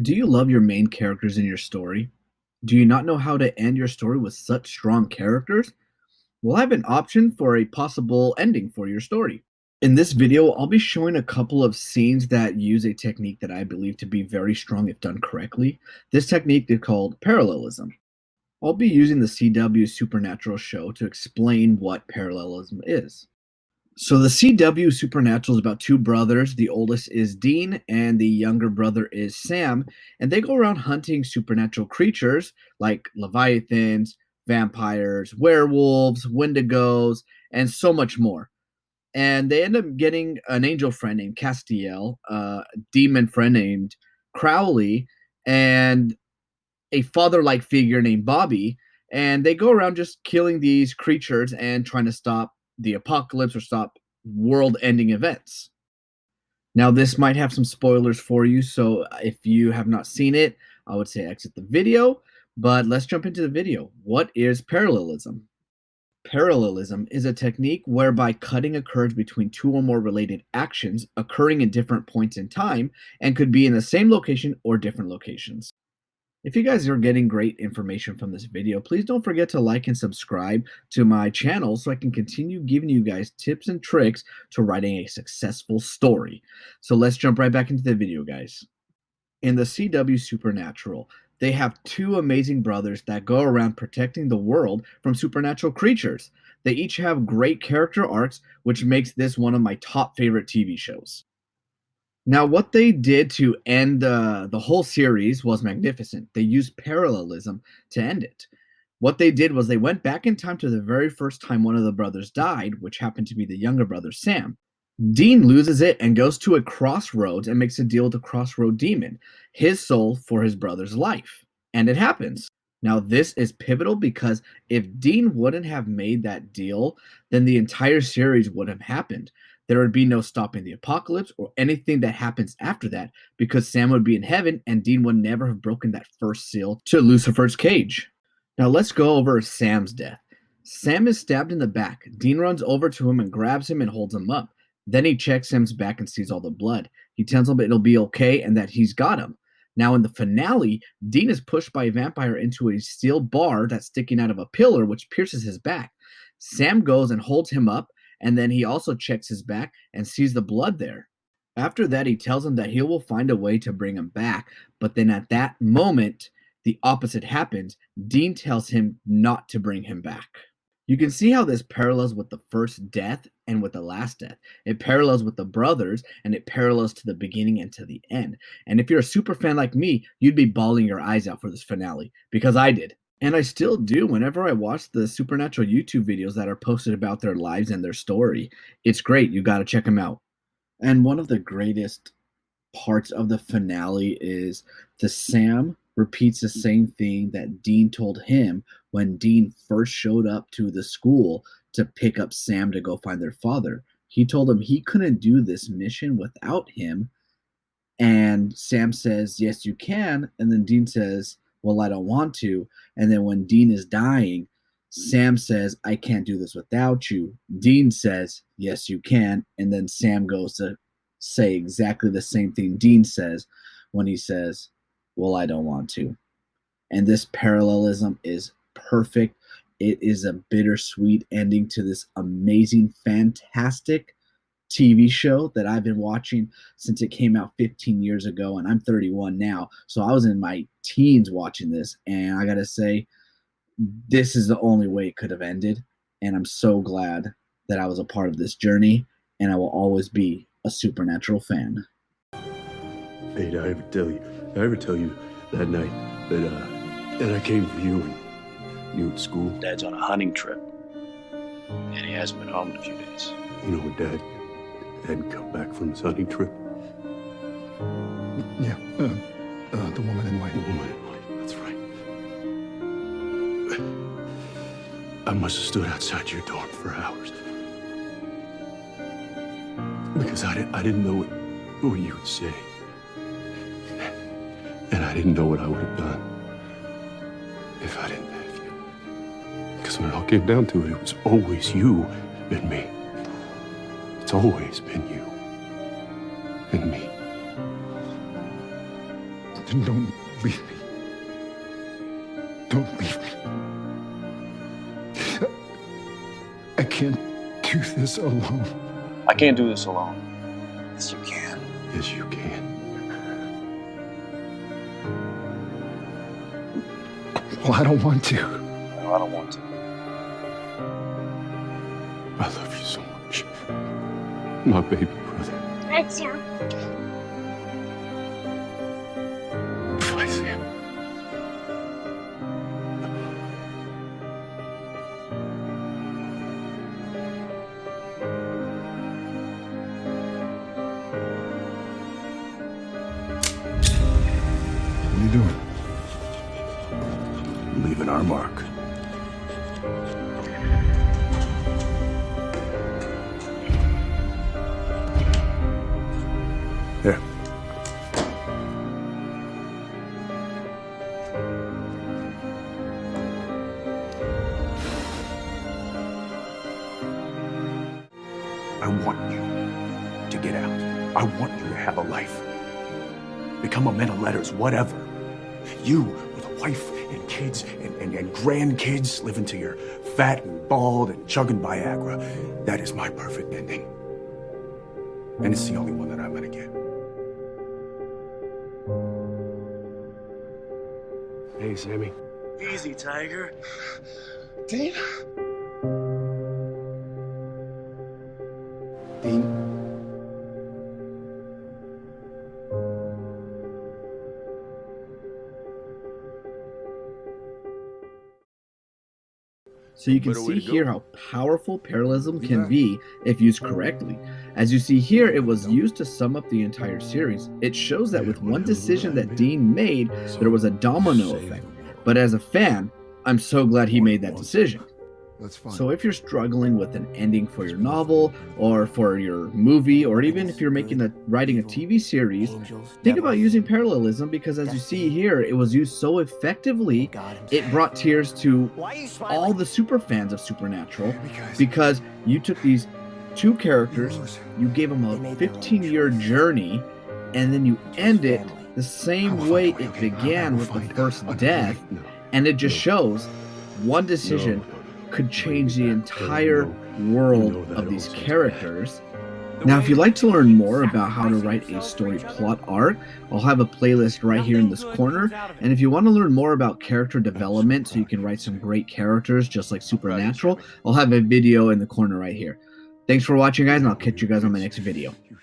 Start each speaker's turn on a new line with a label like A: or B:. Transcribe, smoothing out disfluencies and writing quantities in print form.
A: Do you love your main characters in your story? Do you not know how to end your story with such strong characters? Well, I have an option for a possible ending for your story. In this video, I'll be showing a couple of scenes that use a technique that I believe to be very strong if done correctly. This technique is called parallelism. I'll be using the CW Supernatural show to explain what parallelism is. So the CW Supernatural is about two brothers. The oldest is Dean, and the younger brother is Sam. And they go around hunting supernatural creatures like leviathans, vampires, werewolves, wendigos, and so much more. And they end up getting an angel friend named Castiel, a demon friend named Crowley, and a father-like figure named Bobby. And they go around just killing these creatures and trying to stop the apocalypse or stop world-ending events. Now, this might have some spoilers for you, so if you have not seen it, I would say exit the video. But let's jump into the video. What is parallelism? Parallelism is a technique whereby cutting occurs between two or more related actions occurring in different points in time and could be in the same location or different locations. If you guys are getting great information from this video, please don't forget to like and subscribe to my channel so I can continue giving you guys tips and tricks to writing a successful story. So let's jump right back into the video, guys. In the CW Supernatural, they have two amazing brothers that go around protecting the world from supernatural creatures. They each have great character arcs, which makes this one of my top favorite TV shows. Now, what they did to end the whole series was magnificent. They used parallelism to end it. What they did was they went back in time to the very first time one of the brothers died, which happened to be the younger brother, Sam. Dean loses it and goes to a crossroads and makes a deal with the crossroad demon, his soul for his brother's life. And it happens. Now, this is pivotal because if Dean wouldn't have made that deal, then the entire series would have happened. There would be no stopping the apocalypse or anything that happens after that because Sam would be in heaven and Dean would never have broken that first seal to Lucifer's cage. Now, let's go over Sam's death. Sam is stabbed in the back. Dean runs over to him and grabs him and holds him up. Then he checks Sam's back and sees all the blood. He tells him it'll be okay and that he's got him. Now, in the finale, Dean is pushed by a vampire into a steel bar that's sticking out of a pillar, which pierces his back. Sam goes and holds him up, and then he also checks his back and sees the blood there. After that, he tells him that he will find a way to bring him back, but then at that moment, the opposite happens. Dean tells him not to bring him back. You can see how this parallels with the first death and with the last death. It parallels with the brothers and it parallels to the beginning and to the end. And if you're a super fan like me, you'd be bawling your eyes out for this finale because I did. And I still do whenever I watch the Supernatural YouTube videos that are posted about their lives and their story. It's great. You got to check them out. And one of the greatest parts of the finale is the Sam repeats the same thing that Dean told him when Dean first showed up to the school to pick up Sam to go find their father. He told him he couldn't do this mission without him. And Sam says, "Yes, you can." And then Dean says, "Well, I don't want to." And then when Dean is dying, Sam says, "I can't do this without you." Dean says, "Yes, you can." And then Sam goes to say exactly the same thing Dean says when he says, "Well, I don't want to." And this parallelism is perfect. It is a bittersweet ending to this amazing, fantastic TV show that I've been watching since it came out 15 years ago, and I'm 31 now. So I was in my teens watching this, and I gotta say, this is the only way it could have ended. And I'm so glad that I was a part of this journey, and I will always be a Supernatural fan.
B: Hey, did I ever tell you that night that I came for you and you at school?
C: Dad's on a hunting trip, and he hasn't been home in a few days.
B: You know when Dad hadn't come back from his hunting trip?
D: Yeah, the woman in white.
B: The woman in white, that's right. I must have stood outside your dorm for hours. Because I didn't know what you would say. And I didn't know what I would have done if I didn't have you. Because when it all came down to it, it was always you and me. It's always been you and me.
D: Then don't leave me. Don't leave me. I can't do this alone.
C: I can't do this alone. Yes, you can.
B: Yes, you can.
D: Well, I don't want to.
C: No, I don't want to.
B: I love you so much. My baby brother.
E: That's you.
B: Bye, Sam.
D: What are you doing?
B: Leaving our mark. Here. I want you to get out. I want you to have a life. Become a man of letters, whatever. You with a wife and kids and grandkids living till you're fat and bald and chugging Viagra. That is my perfect ending. And it's the only one that I'm gonna get. Hey, Sammy.
C: Easy, Tiger.
D: Dean?
B: Dean?
A: So you can
B: Better way
A: see
B: to go.
A: here how powerful parallelism can be if used correctly. As you see here, it was used to sum up the entire series. It shows that with one decision that Dean made, there was a domino effect. But as a fan, I'm so glad he made that decision.
D: That's fine.
A: So if you're struggling with an ending for your novel, or for your movie, or even if you're writing a TV series, think about using parallelism, because as you see here, it was used so effectively, it brought tears to all the super fans of Supernatural, because you took these two characters, you gave them a 15-year journey, and then you end it the same way it began with the first death, and it just shows one decision could change the entire world of these characters. Now, if you'd like to learn more about how to write a story plot arc, I'll have a playlist right here in this corner. And if you want to learn more about character development so you can write some great characters just like Supernatural, I'll have a video in the corner right here. Thanks for watching, guys, and I'll catch you guys on my next video.